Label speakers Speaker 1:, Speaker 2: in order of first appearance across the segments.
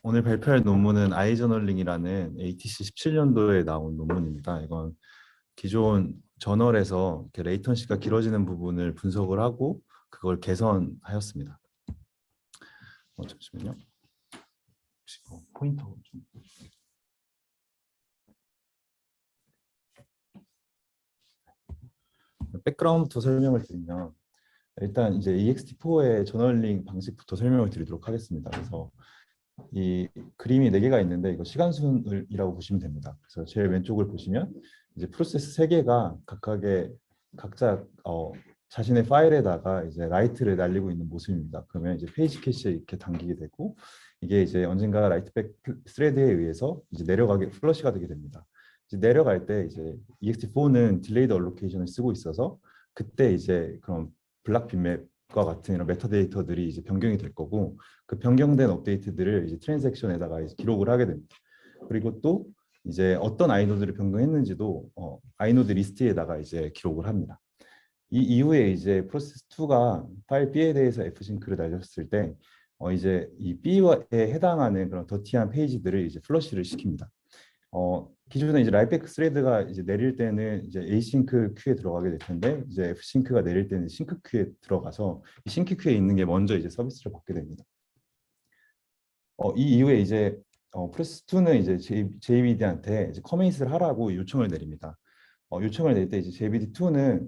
Speaker 1: 오늘 발표할 논문은 아이저널링이라는 ATC 17년도에 나온 논문입니다. 이건 기존 저널에서 이렇게 레이턴시가 길어지는 부분을 분석을 하고 그걸 개선하였습니다. 잠시만요. 혹시 포인터 좀. 백그라운드부터 설명을 드리면 일단 이제 EXT4의 저널링 방식부터 설명을 드리도록 하겠습니다. 그래서 이 그림이 4개가 있는데 이거 시간순이라고 보시면 됩니다. 그래서 제일 왼쪽을 보시면 이제 프로세스 3개가 각자 자신의 파일에다가 이제 라이트를 날리고 있는 모습입니다. 그러면 이제 페이지 캐시에 이렇게 당기게 되고 이게 이제 언젠가 라이트백 스레드에 의해서 이제 내려가게 플러시가 되게 됩니다. 이제 내려갈 때 이제 ext4는 딜레이드 얼로케이션을 쓰고 있어서 그때 이제 그런 블락 빗맵과 같은 이런 메타데이터들이 이제 변경이 될 거고 그 변경된 업데이트들을 이제 트랜잭션에다가 이제 기록을 하게 됩니다. 그리고 또 이제 어떤 아이노드를 변경했는지도 아이노드 리스트에다가 이제 기록을 합니다. 이 이후에 이제 프로세스 2가 파일 B에 대해서 F싱크를 날렸을 때 이제 이 B에 해당하는 그런 더티한 페이지들을 이제 플러시를 시킵니다. 기존에 이제 라이트백 스레드가 이제 내릴 때는 이제 A싱크 큐에 들어가게 될 텐데 이제 F싱크가 내릴 때는 싱크 큐에 들어가서 이 싱크 큐에 있는 게 먼저 이제 서비스를 받게 됩니다. 이 이후에 이제 프로세스2는 이제 JBD한테 이제 커밋을 하라고 요청을 내립니다. 요청을 낼 때 이제 JBD2는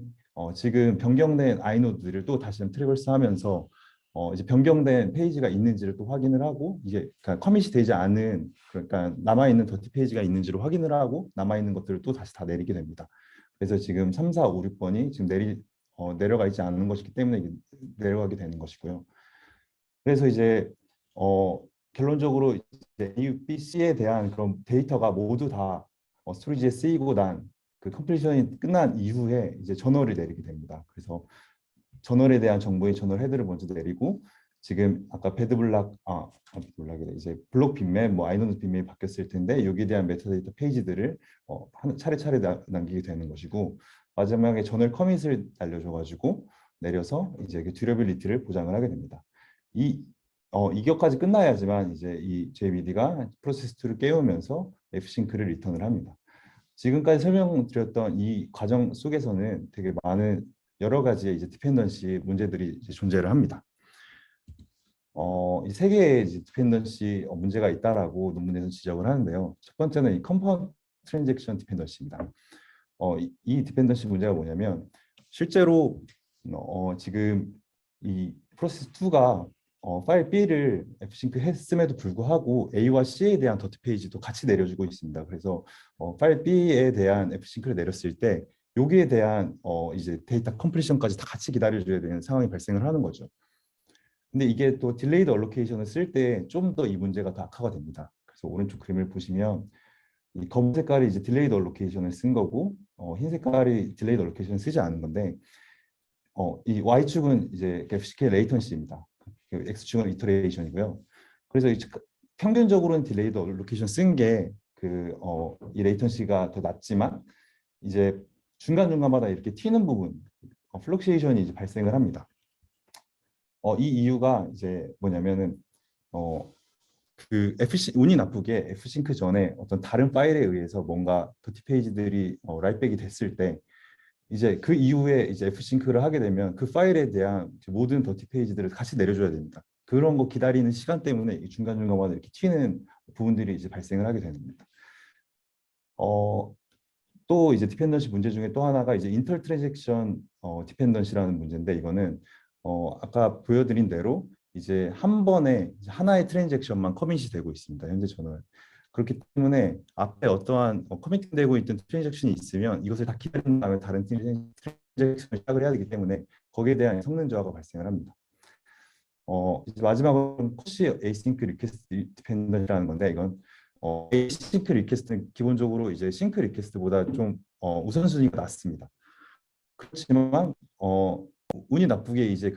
Speaker 1: 지금 변경된 아이노드를 또 다시 트래버스하면서 이제 변경된 페이지가 있는지를 또 확인을 하고 이게 그러니까 커밋이 되지 않은 그러니까 남아 있는 더티 페이지가 있는지를 확인을 하고 남아 있는 것들을 또 다시 다 내리게 됩니다. 그래서 지금 3, 4, 5, 6번이 지금 내려가 있지 않는 것이기 때문에 내려가게 되는 것이고요. 그래서 이제 결론적으로 이제 A, B, C에 대한 그런 데이터가 모두 다 스토리지에 쓰이고 난 그 컴플리션이 끝난 이후에 이제 저널을 내리게 됩니다. 그래서 저널에 대한 정보의 저널 헤드를 먼저 내리고 지금 아까 블락이래 이제 블록 빗맵, 뭐 아이노드 빗맵이 바뀌었을 텐데 여기에 대한 메타데이터 페이지들을 차례차례 남기게 되는 것이고 마지막에 저널 커밋을 날려줘가지고 내려서 이제 듀러빌리티를 보장을 하게 됩니다. 이격까지 끝나야지만 이제 이 JBD가 프로세스 2를 깨우면서 F싱크를 리턴을 합니다. 지금까지 설명드렸던 이 과정 속에서는 되게 많은 여러 가지의 이제 디펜던시 문제들이 이제 존재를 합니다. 이 세 개의 이제 디펜던시 문제가 있다라고 논문에서 지적을 하는데요. 첫 번째는 이 컴파운드 트랜잭션 디펜던시입니다. 이 디펜던시 문제가 뭐냐면 실제로 지금 이 프로세스 2가 파일 B를 F싱크 했음에도 불구하고 A와 C에 대한 더티 페이지도 같이 내려주고 있습니다. 그래서 파일 B에 대한 F싱크를 내렸을 때 여기에 대한 이제 데이터 컴플리션까지 다 같이 기다려줘야 되는 상황이 발생을 하는 거죠. 근데 이게 또 딜레이드 얼로케이션을 쓸 때 좀 더 이 문제가 더 악화가 됩니다. 그래서 오른쪽 그림을 보시면 이 검은 색깔이 이제 딜레이드 얼로케이션을 쓴 거고 흰 색깔이 딜레이드 얼로케이션을 쓰지 않은 건데 이 Y축은 이제 FCK 레이턴시입니다. X축은 이터레이션이고요. 그래서 평균적으로는 딜레이드 얼로케이션 쓴 게 이 레이턴시가 더 낮지만 이제 중간중간마다 이렇게 튀는 부분 플럭시에이션이 이제 발생을 합니다. 이 이유가 이제 뭐냐면은 운이 나쁘게 F싱크 전에 어떤 다른 파일에 의해서 뭔가 더티 페이지들이 라이트백이 됐을 때 이제 그 이후에 이제 F싱크를 하게 되면 그 파일에 대한 모든 더티 페이지들을 같이 내려줘야 됩니다. 그런 거 기다리는 시간 때문에 중간중간마다 이렇게 튀는 부분들이 이제 발생을 하게 됩니다. 또 이제 디펜던시 문제 중에 또 하나가 이제 인터 트랜잭션 디펜던시라는 문제인데 이거는 아까 보여드린 대로 이제 한 번에 하나의 트랜잭션만 커밋이 되고 있습니다. 현재 저는 그렇기 때문에 앞에 어떠한 커밋되고 있던 트랜잭션이 있으면 이것을 다 기다린 다음에 다른 트랜잭션을 시작을 해야 되기 때문에 거기에 대한 성능 저하가 발생을 합니다. 이제 마지막으로 코시 에이싱크 리퀘스트 디펜던시라는 건데 이건 에이싱크 리퀘스트는 기본적으로 이제 싱크 리퀘스트보다 좀 우선순위가 낮습니다. 그렇지만 운이 나쁘게 이제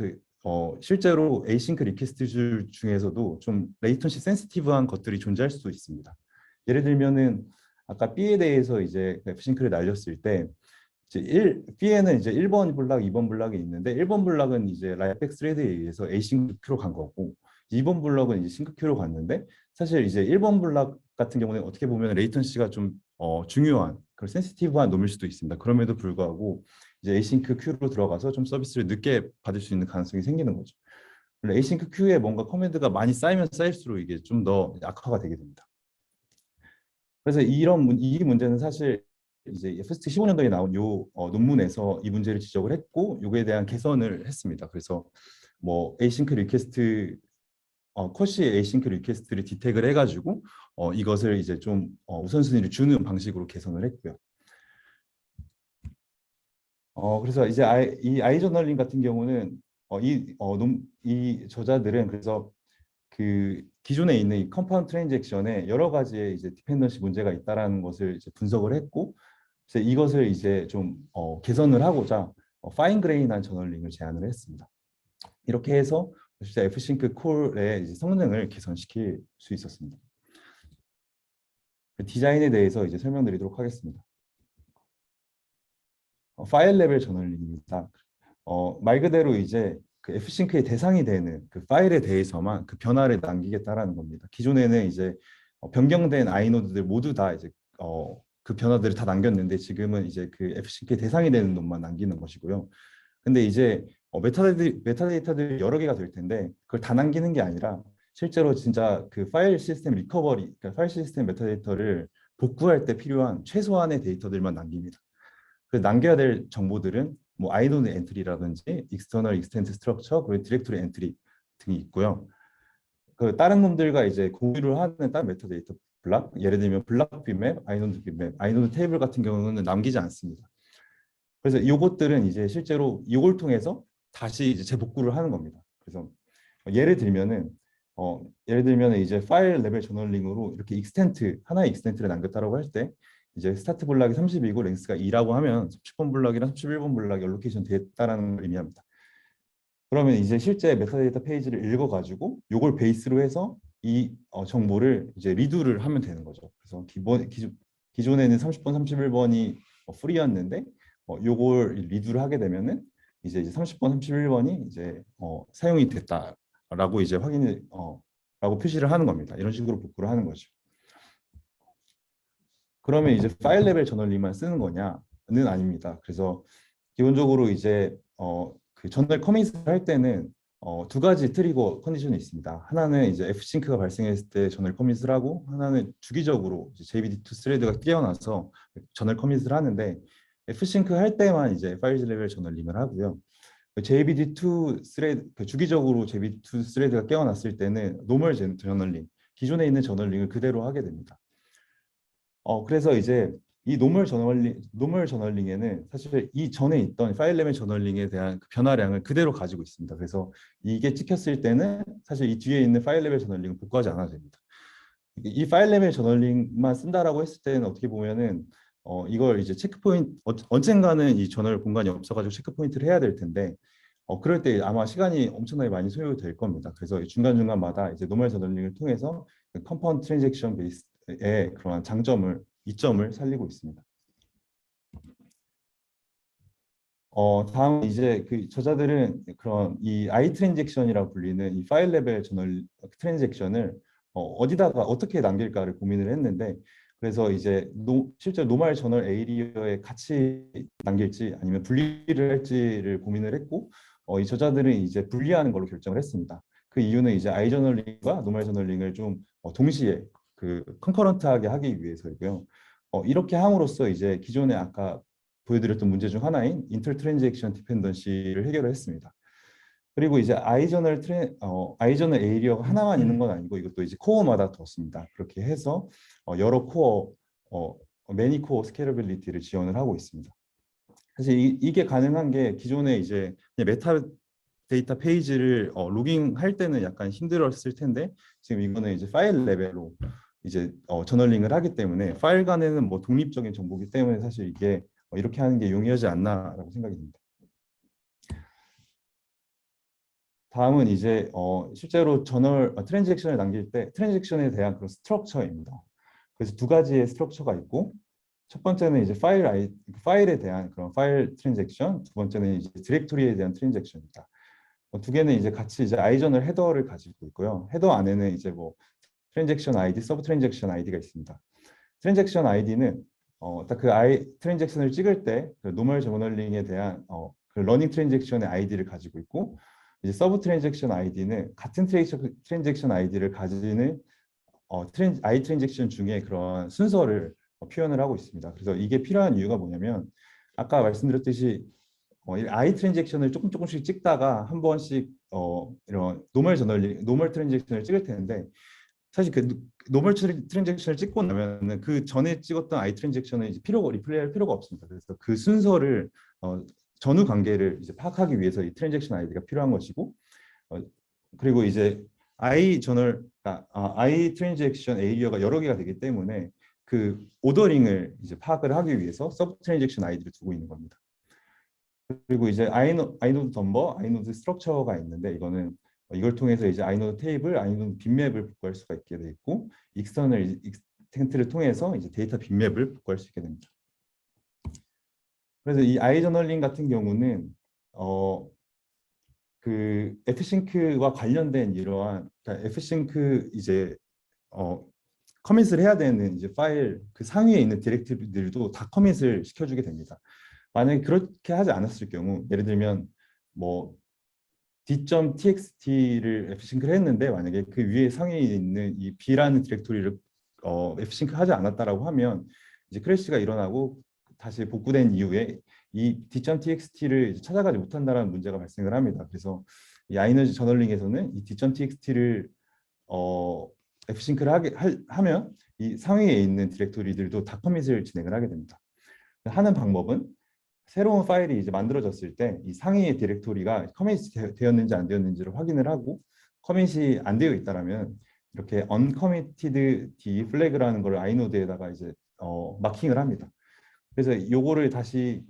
Speaker 1: 실제로 에이싱크 리퀘스트 중에서도 좀 레이턴시 센시티브한 것들이 존재할 수도 있습니다. 예를 들면은 아까 B에 대해서 이제 F싱크를 날렸을 때 이제 B에는 이제 1번 블락, 2번 블락이 있는데 1번 블락은 이제 라이트백 스레드에 의해서 A싱크로 간 거고 2번 블럭은 이제 싱크 큐로 갔는데 사실 이제 1번 블럭 같은 경우는 어떻게 보면 레이턴시가 좀 중요한 그런 센시티브한 놈일 수도 있습니다. 그럼에도 불구하고 이제 에이싱크 큐로 들어가서 좀 서비스를 늦게 받을 수 있는 가능성이 생기는 거죠. 에이싱크 큐에 뭔가 커맨드가 많이 쌓이면 쌓일수록 이게 좀 더 악화가 되게 됩니다. 그래서 이 문제는 사실 이제 FST 15년도에 나온 요 논문에서 이 문제를 지적을 했고 요거에 대한 개선을 했습니다. 그래서 뭐 에이싱크 리퀘스트 컷이 에이싱크 리퀘스트를 디텍을 해가지고 이것을 이제 좀 우선순위를 주는 방식으로 개선을 했고요. 그래서 이제 이 아이저널링 같은 경우는 이 저자들은 그래서 그 기존에 있는 이 컴파운드 트랜잭션에 여러 가지의 이제 디펜던시 문제가 있다라는 것을 이제 분석을 했고, 이제 이것을 이제 좀 개선을 하고자 파인 그레인한 저널링을 제안을 했습니다. 이렇게 해서 진짜 F싱크 콜의 이제 성능을 개선시킬 수 있었습니다. 그 디자인에 대해서 이제 설명드리도록 하겠습니다. 파일 레벨 저널링입니다. 말 그대로 이제 그 F싱크의 대상이 되는 그 파일에 대해서만 그 변화를 남기겠다라는 겁니다. 기존에는 이제 변경된 아이노드들 모두 다 이제 그 변화들을 다 남겼는데 지금은 이제 그 F싱크의 대상이 되는 놈만 남기는 것이고요. 근데 이제 메타데이터들이 여러 개가 될 텐데 그걸 다 남기는 게 아니라 실제로 진짜 그 파일 시스템 리커버리, 그러니까 파일 시스템 메타데이터를 복구할 때 필요한 최소한의 데이터들만 남깁니다. 그 남겨야 될 정보들은 뭐 아이노드 엔트리라든지 익스터널 익스텐트 스트럭처 그리고 디렉토리 엔트리 등이 있고요. 그 다른 놈들과 이제 공유를 하는 다른 메타데이터 블락, 예를 들면 블락 빅맵, 아이노드 빅맵, 아이노드 테이블 같은 경우는 남기지 않습니다. 그래서 이것들은 이제 실제로 이걸 통해서 다시 이제 재복구를 하는 겁니다. 그래서 예를 들면 이제 파일 레벨 저널링으로 이렇게 익스텐트 하나의 익스텐트를 남겼다라고 할 때 이제 스타트 블락이 30이고 랭스가 2라고 하면 30번 블락이랑 31번 블락이 얼로케이션 됐다라는 걸 의미합니다. 그러면 이제 실제 메타데이터 페이지를 읽어가지고 이걸 베이스로 해서 이 정보를 이제 리두를 하면 되는 거죠. 그래서 기존에는 30번, 31번이 프리였는데 요걸 리두를 하게 되면은 이제 30번, 31번이 이제 사용이 됐다라고 이제 라고 표시를 하는 겁니다. 이런 식으로 복구를 하는 거죠. 그러면 이제 파일 레벨 저널링만 쓰는 거냐는 아닙니다. 그래서 기본적으로 이제 그 저널 커밋을 할 때는 두 가지 트리거 컨디션이 있습니다. 하나는 이제 F싱크가 발생했을 때 저널 커밋을 하고, 하나는 주기적으로 JBD2 스레드가 깨어나서 저널 커밋을 하는데, F싱크 할 때만 이제 파일 레벨 저널링을 하고요. JBD2 스레드, 주기적으로 JBD2 스레드가 깨어났을 때는 노멀 저널링, 기존에 있는 저널링을 그대로 하게 됩니다. 그래서 이제 이 노멀 저널링에는 사실 이 전에 있던 파일 레벨 저널링에 대한 그 변화량을 그대로 가지고 있습니다. 그래서 이게 찍혔을 때는 사실 이 뒤에 있는 파일 레벨 저널링을 복구하지 않아도 됩니다. 이 파일 레벨 저널링만 쓴다라고 했을 때는 어떻게 보면은 이걸 이제 체크포인트 언젠가는 이 저널 공간이 없어가지고 체크포인트를 해야 될 텐데 그럴 때 아마 시간이 엄청나게 많이 소요될 겁니다. 그래서 중간중간마다 이제 노멀 저널링을 통해서 컴파운드 트랜잭션 베이스의 그러한 이점을 살리고 있습니다. 다음 이제 그 저자들은 그런 이 I 트랜잭션이라고 불리는 이 파일 레벨 저널 트랜잭션을 어디다가 어떻게 남길까를 고민을 했는데, 그래서 이제 실제 노멀 저널 에이리어에 같이 남길지 아니면 분리를 할지를 고민을 했고, 이 저자들은 이제 분리하는 걸로 결정을 했습니다. 그 이유는 이제 I 저널링과 노멀 저널링을 좀 동시에 그 컨커런트하게 하기 위해서이고요. 이렇게 함으로써 이제 기존에 아까 보여드렸던 문제 중 하나인 인터 트랜잭션 디펜던시를 해결을 했습니다. 그리고 이제 아이저널 에이리어가 하나만 있는 건 아니고 이것도 이제 코어마다 뒀습니다. 그렇게 해서 여러 코어, 매니 코어 스케일러빌리티를 지원을 하고 있습니다. 사실 이게 가능한 게 기존에 이제 메타 데이터 페이지를 로깅할 때는 약간 힘들었을 텐데, 지금 이거는 이제 파일 레벨로 이제 저널링을 하기 때문에 파일 간에는 뭐 독립적인 정보이기 때문에 사실 이게 이렇게 하는 게 용이하지 않나라고 생각이 듭니다. 다음은 이제 실제로 트랜잭션을 남길 때 트랜잭션에 대한 그런 스트럭처입니다. 그래서 두 가지의 스트럭처가 있고, 첫 번째는 이제 파일에 대한 그런 파일 트랜잭션, 두 번째는 이제 디렉토리에 대한 트랜잭션입니다. 두 개는 이제 같이 이제 아이저널 헤더를 가지고 있고요. 헤더 안에는 이제 뭐 트랜잭션 아이디, 서브 트랜잭션 아이디가 있습니다. 트랜잭션 아이디는 딱 그 트랜잭션을 찍을 때그 노멀 저널링에 대한 그 러닝 트랜잭션의 아이디를 가지고 있고, 이제 서브 트랜잭션 아이디는 같은 트랜잭션 아이디를 가지는 아이 트랜잭션 중에 그런 순서를 표현을 하고 있습니다. 그래서 이게 필요한 이유가 뭐냐면, 아까 말씀드렸듯이 이 아이 트랜잭션을 조금씩 찍다가 한 번씩 이런 노멀 트랜잭션을 찍을 텐데, 사실 그 노멀 트랜잭션을 찍고 나면은 그 전에 찍었던 아이 트랜잭션은 이제 리플레이할 필요가 없습니다. 그래서 그 순서를 전후 관계를 이제 파악하기 위해서 이 트랜잭션 아이디가 필요한 것이고, 어, 그리고 이제 아이 트랜잭션 에이리어가 여러 개가 되기 때문에 그 오더링을 이제 파악을 하기 위해서 서브 트랜잭션 아이디를 두고 있는 겁니다. 그리고 이제 아이노드 덤버, 아이노드 스트럭처가 있는데, 이걸 통해서 이제 아이노드 테이블, 아이노드 빅맵을 복구할 수가 있게 돼 있고, 익스터널 익스텐트를 통해서 이제 데이터 빅맵을 복구할 수 있게 됩니다. 그래서 이 아이저널링 같은 경우는 그 F싱크와 관련된 이러한, 그러니까 F싱크 이제 커밋을 해야 되는 이제 파일 그 상위에 있는 디렉티브들도 다 커밋을 시켜주게 됩니다. 만약에 그렇게 하지 않았을 경우, 예를 들면 뭐 d.txt를 f싱크를 했는데, 만약에 그 위에 상위에 있는 이 b라는 디렉토리를 f싱크 하지 않았다라고 하면 이제 크래시가 일어나고 다시 복구된 이후에 이 d.txt를 찾아가지 못한다는 문제가 발생을 합니다. 그래서 이 아이너지 저널링에서는 이 d.txt를 f싱크를 하면 이 상위에 있는 디렉토리들도 다 커밋을 진행을 하게 됩니다. 하는 방법은, 새로운 파일이 이제 만들어졌을 때 이 상위의 디렉토리가 커밋이 되었는지 안 되었는지를 확인을 하고, 커밋이 안 되어 있다라면 이렇게 uncommitted d 플래그라는 걸 아이노드에다가 이제 마킹을 합니다. 그래서 요거를 다시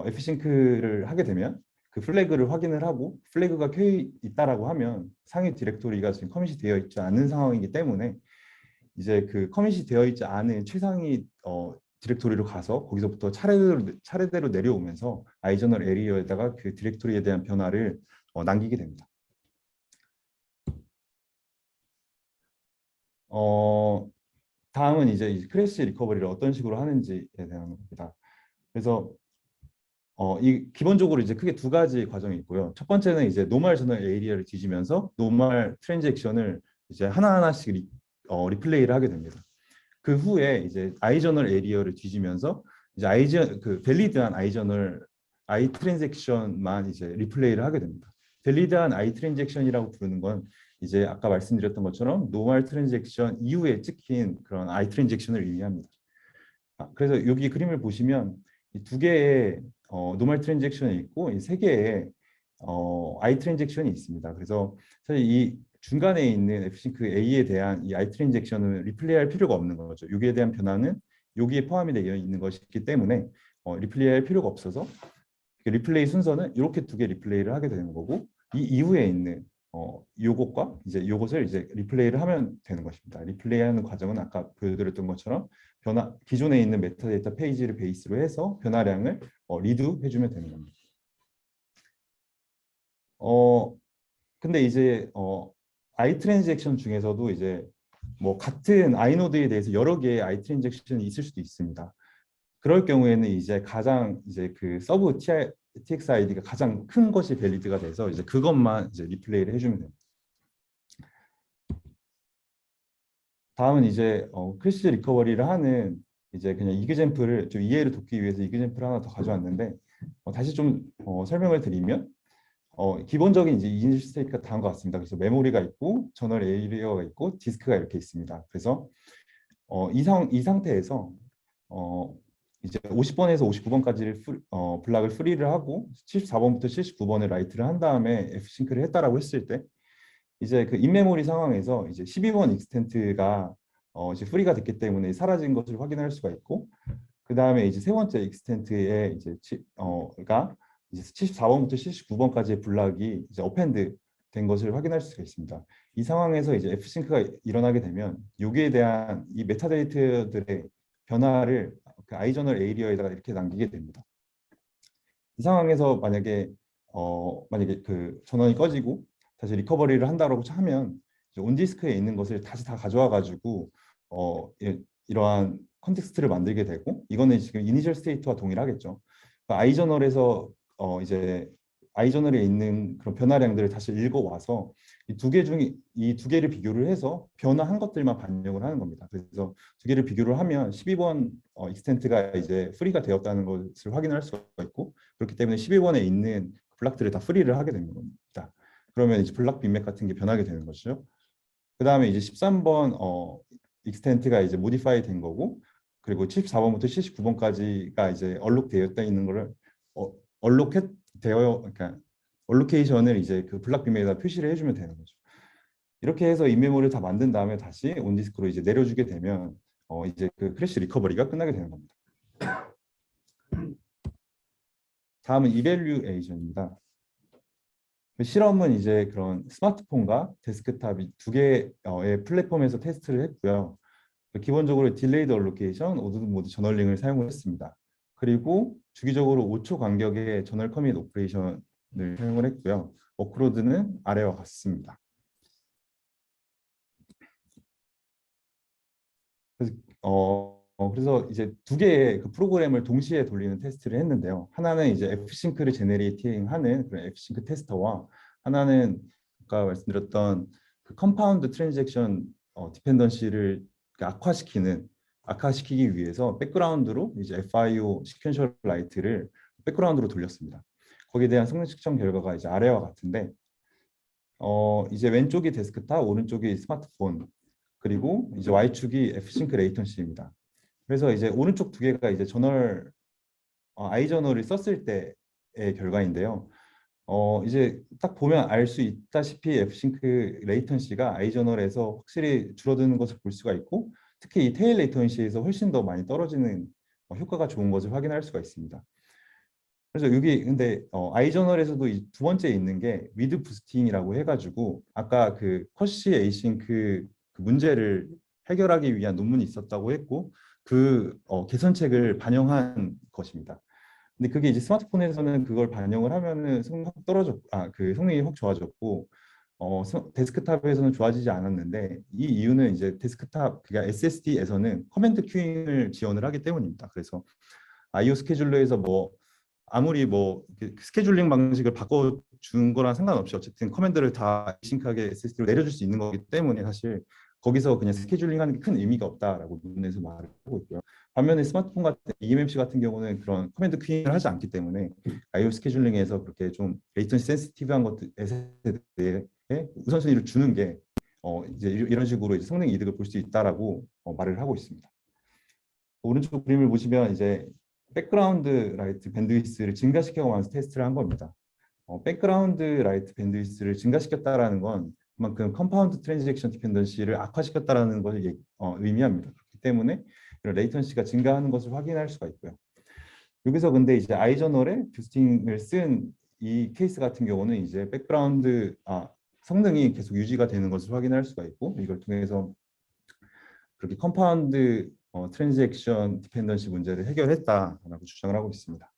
Speaker 1: f싱크를 하게 되면 그 플래그를 확인을 하고, 플래그가 켜 있다라고 하면 상위 디렉토리가 지금 커밋이 되어 있지 않은 상황이기 때문에 이제 그 커밋이 되어 있지 않은 최상위 디렉토리로 가서 거기서부터 차례대로 내려오면서 아이저널 에리어에다가 그 디렉토리에 대한 변화를 남기게 됩니다. 다음은 이제 크래시 리커버리를 어떤 식으로 하는지에 대한 겁니다. 그래서 기본적으로 이제 크게 두 가지 과정이 있고요. 첫 번째는 이제 노멀 저널 에리어를 뒤지면서 노멀 트랜잭션을 이제 하나하나씩 리플레이를 하게 됩니다. 그 후에 이제 아이저널 에리어를 뒤지면서 이제 그 밸리드한 아이 트랜잭션만 이제 리플레이를 하게 됩니다. 밸리드한 아이 트랜잭션이라고 부르는 건 이제 아까 말씀드렸던 것처럼 노멀 트랜잭션 이후에 찍힌 그런 아이 트랜잭션을 의미합니다. 그래서 여기 그림을 보시면 이 두 개의 노멀 트랜잭션이 있고 이 세 개의 아이 트랜잭션이 있습니다. 그래서 사실 이 중간에 있는 f싱크 A에 대한 이 i 트랜잭션을 리플레이할 필요가 없는 거죠. 여기에 대한 변화는 여기에 포함이 되어 있는 것이기 때문에 리플레이할 필요가 없어서 리플레이 순서는 이렇게 두 개 리플레이를 하게 되는 거고, 이 이후에 있는 요것과 이제 요것을 이제 리플레이를 하면 되는 것입니다. 리플레이하는 과정은 아까 보여드렸던 것처럼 기존에 있는 메타데이터 페이지를 베이스로 해서 변화량을 리드 해주면 되는 겁니다. 근데 이제 i 트랜잭션 중에서도 이제 뭐 같은 아이노드에 대해서 여러 개의 i 트랜잭션이 있을 수도 있습니다. 그럴 경우에는 이제 가장 이제 그 서브 txid가 가장 큰 것이 밸리드가 돼서 이제 그것만 이제 리플레이를 해주면 됩니다. 다음은 이제 크래시 리커버리를 하는 이제 그냥 이그젬플을 좀 이해를 돕기 위해서 이그젬플을 하나 더 가져왔는데, 다시 좀 설명을 드리면, 기본적인 이제 이니셜 스테이트가 다음과 같습니다. 그래서 메모리가 있고 저널 에리어가 있고 디스크가 이렇게 있습니다. 그래서 이 상태에서 이제 50번에서 59번까지를 블락을 프리를 하고 74번부터 79번을 라이트를 한 다음에 f싱크를 했다라고 했을 때, 이제 그 인메모리 상황에서 이제 12번 익스텐트가 이제 프리가 됐기 때문에 사라진 것을 확인할 수가 있고, 그 다음에 이제 세 번째 익스텐트에 이제 이제 74번부터 79번까지의 블락이 이제 어펜드 된 것을 확인할 수가 있습니다. 이 상황에서 이제 f싱크가 일어나게 되면 여기에 대한 이 메타데이터들의 변화를 그 아이저널 에리어에다가 이렇게 남기게 됩니다. 이 상황에서 만약에 만약에 그 전원이 꺼지고 다시 리커버리를 한다고 하면 온디스크에 있는 것을 다시 다 가져와 가지고 이러한 컨텍스트를 만들게 되고, 이거는 지금 이니셜 스테이트와 동일하겠죠. 그러니까 아이저널에서 이제 아이저널에 있는 그런 변화량들을 다시 읽어와서 이 두 개 중에 이 두 개를 비교를 해서 변화한 것들만 반영을 하는 겁니다. 그래서 두 개를 비교를 하면 12번 익스텐트가 이제 프리가 되었다는 것을 확인할 수가 있고, 그렇기 때문에 12번에 있는 블락들을 다 프리를 하게 되는 겁니다. 그러면 이제 블락 빅맥 같은 게 변하게 되는 것이죠. 그 다음에 이제 13번 익스텐트가 이제 모디파이 된 거고, 그리고 74번부터 79번까지가 이제 얼록 되어 있는 거를 얼로켓 되어, 그러니까 얼로케이션을 이제 그 블락 빅맥에다 표시를 해주면 되는 거죠. 이렇게 해서 인메모리를 다 만든 다음에 다시 온디스크로 이제 내려주게 되면 이제 그 크래시 리커버리가 끝나게 되는 겁니다. 다음은 이밸류에이션입니다. 실험은 이제 그런 스마트폰과 데스크탑 두 개의 플랫폼에서 테스트를 했고요. 기본적으로 딜레이드 얼로케이션, 오드 모드 저널링을 사용을 했습니다. 그리고 주기적으로 5초 간격의 저널 커밋 오퍼레이션을 사용을 했고요. 워크로드는 아래와 같습니다. 그래서 이제 두 개의 그 프로그램을 동시에 돌리는 테스트를 했는데요. 하나는 이제 F싱크를 제네레이팅하는 그런 F싱크 테스터와, 하나는 아까 말씀드렸던 그 컴파운드 트랜잭션 디펜던시를 악화시키기 위해서 백그라운드로 이제 FIO 시퀀셜 라이트를 백그라운드로 돌렸습니다. 거기에 대한 성능 측정 결과가 이제 아래와 같은데, 이제 왼쪽이 데스크탑, 오른쪽이 스마트폰, 그리고 이제 Y축이 F싱크 레이턴시입니다. 그래서 이제 오른쪽 두 개가 이제 저널 아이저널을 썼을 때의 결과인데요. 이제 딱 보면 알 수 있다시피 F싱크 레이턴시가 아이저널에서 확실히 줄어드는 것을 볼 수가 있고, 특히 이 테일 레이턴시에서 훨씬 더 많이 떨어지는 효과가 좋은 것을 확인할 수가 있습니다. 그래서 여기 근데 아이저널에서도 이 두 번째 있는 게 위드 부스팅이라고 해가지고, 아까 그 커시 에이싱크 그 문제를 해결하기 위한 논문이 있었다고 했고, 그 개선책을 반영한 것입니다. 근데 그게 이제 스마트폰에서는 그걸 반영을 하면은 성능 확 그 성능이 확 좋아졌고, 데스크탑에서는 좋아지지 않았는데, 이 이유는 이제 데스크탑, 그러니까 SSD에서는 커맨드 큐잉을 지원을 하기 때문입니다. 그래서 IO 스케줄러에서 뭐 아무리 뭐 스케줄링 방식을 바꿔준 거랑 상관없이 어쨌든 커맨드를 다 싱크하게 SSD로 내려줄 수 있는 거기 때문에 사실 거기서 그냥 스케줄링하는 게 큰 의미가 없다라고 논문에서 말을 하고 있고요. 반면에 스마트폰 같은 eMMC 같은 경우는 그런 커맨드 퀸을 하지 않기 때문에 IO 스케줄링에서 그렇게 좀 레이턴시 센시티브한 것들에 대해 우선순위를 주는 게 이제 이런 식으로 이제 성능 이득을 볼 수 있다라고 말을 하고 있습니다. 오른쪽 그림을 보시면 이제 백그라운드 라이트 밴드위스를 증가시켜가면서 테스트를 한 겁니다. 백그라운드 라이트 밴드위스를 증가시켰다라는 건 그만큼 컴파운드 트랜잭션 디펜던시를 악화시켰다라는 것을 의미합니다. 그렇기 때문에 이런 레이턴시가 증가하는 것을 확인할 수가 있고요. 여기서 근데 이제 아이저널에 부스팅을 쓴 이 케이스 같은 경우는 이제 백그라운드 성능이 계속 유지가 되는 것을 확인할 수가 있고, 이걸 통해서 그렇게 컴파운드 트랜잭션 디펜던시 문제를 해결했다라고 주장을 하고 있습니다.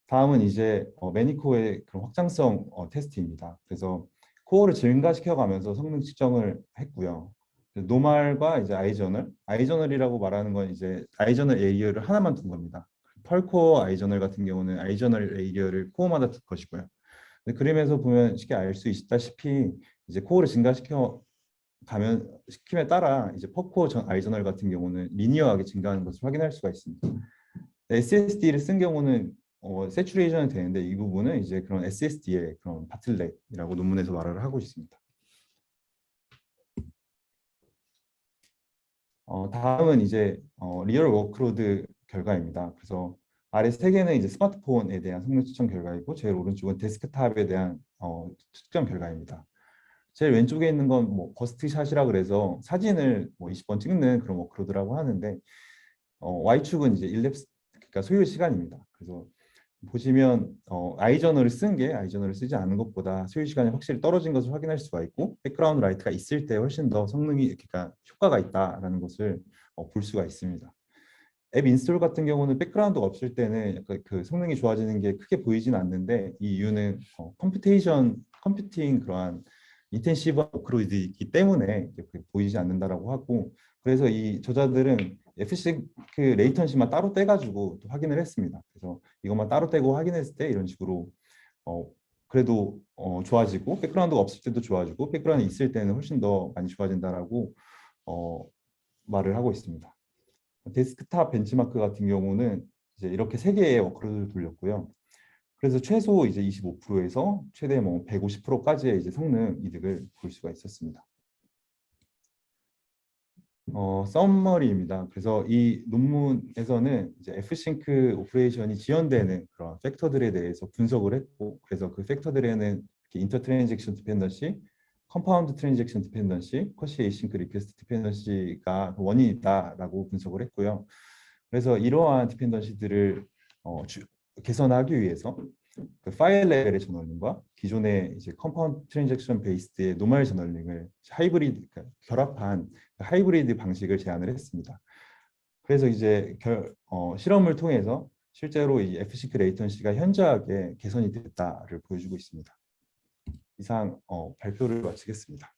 Speaker 1: 다음은 이제 매니코어의 그런 확장성 테스트입니다. 그래서 코어를 증가시켜가면서 성능 측정을 했고요. 노말과 이제 아이저널이라고 말하는 건 이제 아이저널 에리어를 하나만 둔 겁니다. 펄코어 아이저널 같은 경우는 아이저널 에리어를 코어마다 둘 것이고요. 그림에서 보면 쉽게 알 수 있다시피 이제 코어를 시킴에 따라 이제 퍼코어 아이저널 같은 경우는 리니어하게 증가하는 것을 확인할 수가 있습니다. SSD를 쓴 경우는 세츄레이션이 되는데, 이 부분은 이제 그런 SSD의 그런 바틀렉이라고 논문에서 말을 하고 있습니다. 다음은 이제 리얼 워크로드 결과입니다. 그래서 아래 세 개는 이제 스마트폰에 대한 성능 측정 결과이고, 제일 오른쪽은 데스크탑에 대한 측정 결과입니다. 제일 왼쪽에 있는 건 뭐 버스트샷이라 그래서 사진을 뭐 20번 찍는 그런 워크로드라고 하는데, Y축은 이제 일랩스, 그러니까 소요 시간입니다. 그래서 보시면 아이저널을 쓴 게 아이저널을 쓰지 않은 것보다 소요 시간이 확실히 떨어진 것을 확인할 수가 있고, 백그라운드 라이트가 있을 때 훨씬 더 성능이, 그러니까 효과가 있다라는 것을 볼 수가 있습니다. 앱 인스톨 같은 경우는 백그라운드가 없을 때는 약간 그 성능이 좋아지는 게 크게 보이진 않는데 이 이유는 컴퓨팅 그러한 인텐시브한 워크로드이기 때문에 이렇게 보이지 않는다라고 하고 그래서 이 저자들은 FC 그 레이턴시만 따로 떼가지고 또 확인을 했습니다. 그래서 이것만 따로 떼고 확인했을 때 이런 식으로 어, 그래도 좋아지고 백그라운드가 없을 때도 좋아지고 백그라운드 있을 때는 훨씬 더 많이 좋아진다라고 어, 말을 하고 있습니다. 데스크탑 벤치마크 같은 경우는 이제 이렇게 세 개의 워크로드를 돌렸고요. 그래서 최소 이제 25%에서 최대 뭐 150%까지의 이제 성능 이득을 볼 수가 있었습니다. 서머리입니다. 그래서 이 논문에서는 이제 F싱크 오퍼레이션이 지연되는 그런 팩터들에 대해서 분석을 했고, 그래서 그 팩터들에는 인터 트랜잭션 디펜던시, 컴파운드 트랜잭션 디펜던시, 커시 에이싱크 리퀘스트 디펜던시가 원인이다라고 분석을 했고요. 그래서 이러한 디펜던시들을 개선하기 위해서 그 파일 레벨의 저널링과 기존의 이제 컴파운드 트랜잭션 베이스드의 노멀 저널링을 하이브리드 그러니까 결합한 하이브리드 방식을 제안을 했습니다. 그래서 이제 실험을 통해서 실제로 이 FC 레이턴시가 현저하게 개선이 됐다를 보여주고 있습니다. 이상 발표를 마치겠습니다.